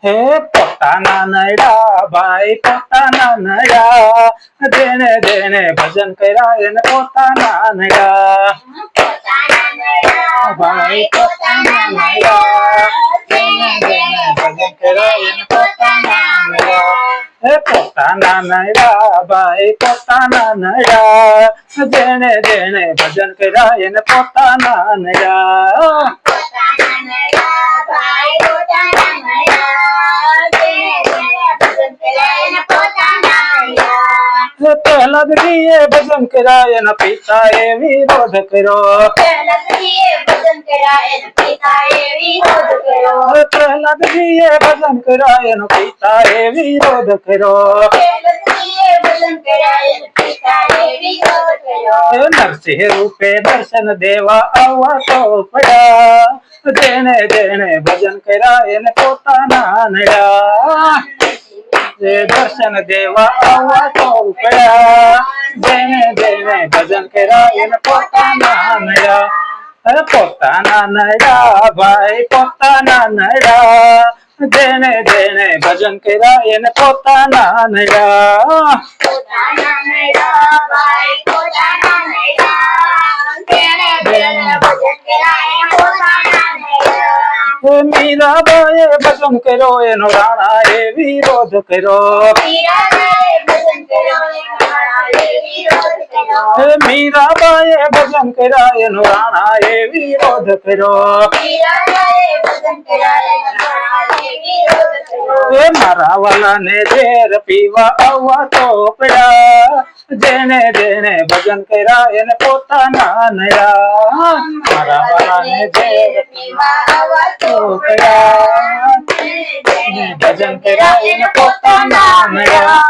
હે પોતાના નડા ભાઈ પોતાના નડા જેને જેને ભજન કર્યા એને પોતાના નડા ભાઈ પોતાના નડા જેને જેને ભજન કર્યા એને પોતાના નડા હે પોતાના નડા ભાઈ પોતાના નડા જેને જેને ભજન કર્યા એને પોતાના નડા પ્રહલાદજીએ ભજન કર્યા એના પિતાએ વિરોધ કર્યો પ્રહલાદજીએ ભજન કર્યા એના પિતાએ વિરોધ કર્યો નરસિંહ રૂપે દર્શન દેવા આવવા તો પડ્યા જેને જેને ભજન કર્યા એને પોતાના નડા દર્શન દેવા આવવા તો પડ્યા જેને જેને ભજન કર્યા એને પોતાના નડા પોતાના નડા ભાઈ પોતાના નડા જેને જેને ભજન કર્યા એને પોતાના નડા મીરાબાઈએ ભજન કર્યો એનો રાણાએ વિરોધ કર્યો મીરાબાઈએ ભજન કર્યા એનો રાણાએ વિરોધ કર્યો મારા વાલાને ઝેર પીવા આવવા તો પડ્યા જેને જેને ભજન કર્યા એને પોતાના નડા મારા વાલાને ઝેર પીવા આવવા તો પડ્યા ભજન કર્યા એને પોતાના નડા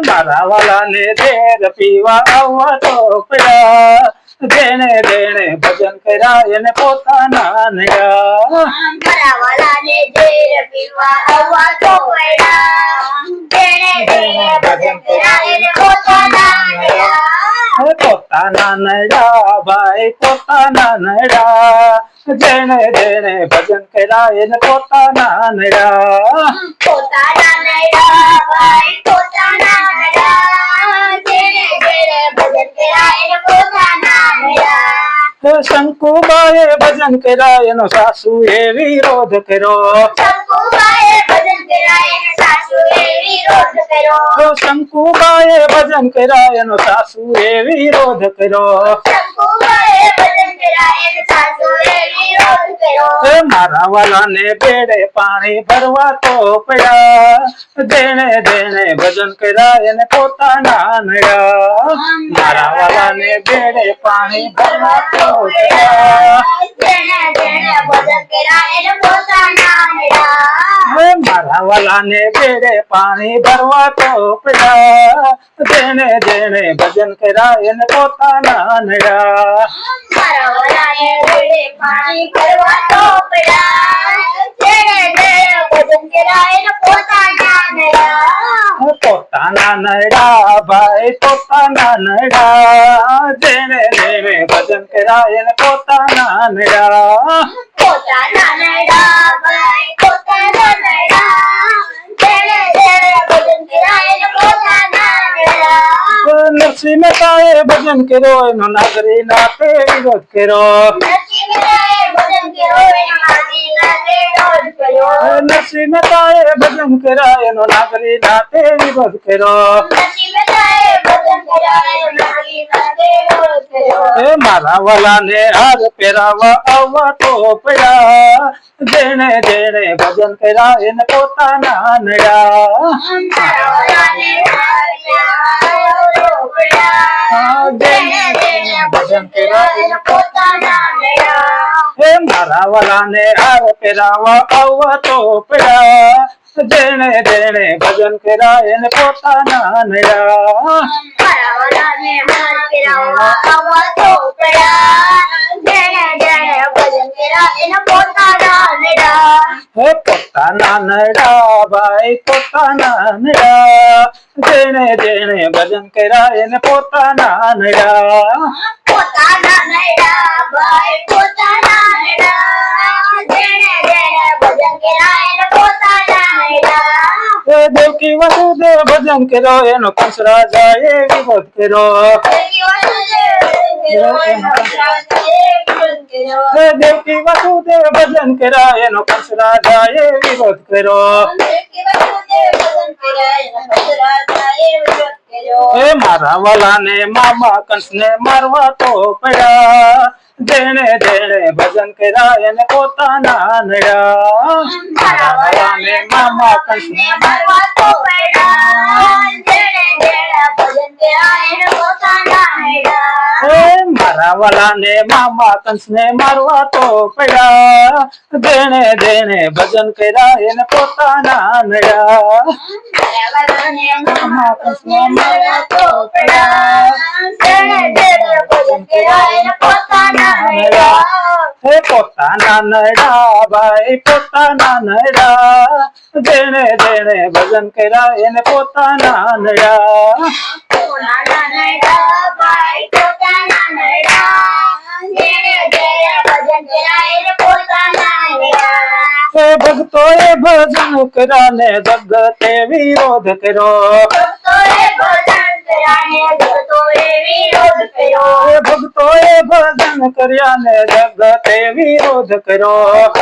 મારા વાલાને ઝેર પીવા આવવા તો પડ્યા જેને જેને ભજન કર્યા એને પોતાના નડા મારા વાલાને ઝેર પીવા આવવા તો પડ્યા જેને જેને ભજન કર્યા એને પોતાના નડા પોતાના નડા ભાઈ પોતાના નડા જેને જેને ભજન કર્યા એને પોતાના નડા પોતાના નડા ભાઈ પોતાના નડા જેને જેને ભજન કર્યા એને પોતાના નડા શંકુબાએ ભજન કર્યા એનો સાસુએ વિરોધ કર્યો શંકુબાએ ભજન કર્યા એનો સાસુએ વિરોધ કર્યો શંકુબાએ ભજન કર્યા એનો સાસુએ વિરોધ કર્યો શંકુબાએ ભજન કર્યા એનો સાસુએ વિરોધ કર્યો મારા વાલાને બેડે પાણી ભરવા તો પડ્યા જેને જેને ભજન કર્યા એને પોતાના નડા મારા વાલાને બેડે પાણી ભરવા તો પડ્યા જેને જેને ભજન કર્યા એને પોતાના નડા મારા વાલાને બેડે પાણી ભરવા તો પડ્યા જેને જેને ભજન કર્યા એને પોતાના નડા મારા વાલાને બેડે પાણી ભરવા તો પડ્યા જેને જેને ભજન કર્યા એને પોતાના નડા પોતાના નડા ભાઈ પોતાના નડા જેને જેને ભજન કર્યા એને પોતાના નડા પોતાના નડા ભાઈ પોતાના નડા જેને જેને ભજન કર્યા એને પોતાના નડા નરસિંહ મહેતાએ ભજન કર્યો એનો નાગરી નાથે વિરોધ કર્યો નરસિંહ મહેતાએ ભજન કર્યા એનો નાગરી નાથે વિરોધ કર્યો મારા વાલાને હાર પહેરાવા આવવા તો પડ્યા જેને જેને ભજન કર્યા એને પોતાના નડા ભજન કર્યા એને પોતાના નડા મારા વાલાને હાર પહેરાવા આવવા તો પડ્યા જેને જેને ભજન કર્યા એને પોતાના નડા પોતાના નડા ભાઈ પોતાના નડા જેને જેને ભજન કર્યા એને પોતાના નડા પોતાના નડા ભાઈ પોતાના નડા જેને જેને ભજન કર્યા એને પોતાના દેવકી વસુદેવ ભજન કર્યો એનો કંસ રાજાએ વિરોધ કર્યો દેવકી વસુદેવ ભજન કર્યા એનો કંસ રાજાએ વિરોધ કર્યો એ મારા વાલાને મામા કંસને મારવા તો પડ્યા જેણે જેણે ભજન કર્યા એને પોતાના નડ્યા મારા વાલાને મામા કંસને મારવા તો મારા વાલાને મામા કંસને મારવા તો પડ્યા જેણે જેણે ભજન કર્યા એને પોતાના નડ્યા મામા કંસને મારવા તો પડ્યા જેણે જેણે ભજન કર્યા એને પોતાના નડ્યા હે પોતાના નડ્યા ભાઈ પોતાના નડ્યા જેણે જેણે ભજન કર્યા એને પોતાના નડ્યા ભક્તોએ ભજન કર્યા ને જગતે વિરોધ કર્યો ભક્તોએ ભજન કર્યા ને જગતે વિરોધ કર્યો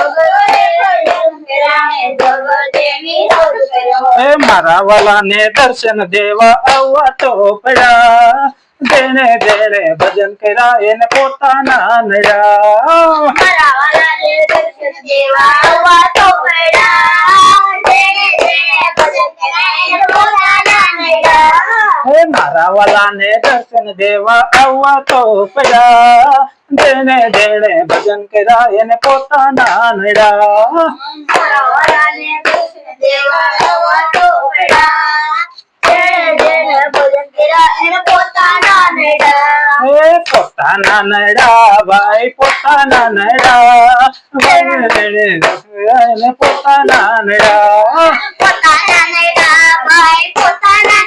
એ મારા વાલાને દર્શન દેવા આવવા તો પડ્યા જેણે જેણે ભજન કર્યા એને પોતાના નડ્યા મારા વાલાને દર્શન દેવા આવવા તો પડ્યા જેણે જેણે ભજન કર્યા એને પોતાના નડ્યા હે મારા વાલાને દર્શન દેવા આવવા તો પડ્યા જેણે જેણે ભજન કર્યા એને પોતાના નડ્યા મારા વાલાને દર્શન દેવા આવવા તો પડ્યા પોતાના નડા ભાઈ પોતાના નડા પોતાના નડા ભાઈ પોતાના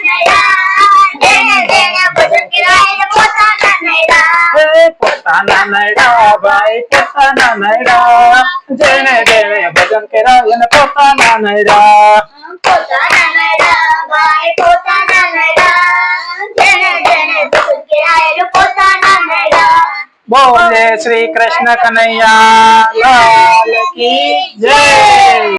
પોતાના નડા ભાઈ પોતાના નડા જેને જેને ભજન કર્યા એને પોતાના નડા પોતાના નડા ભાઈ પોતાના નડા જેને જેને ભજન કર્યા એને પોતાના નડા બોલે શ્રી કૃષ્ણ કનૈયા લાલ કી જય।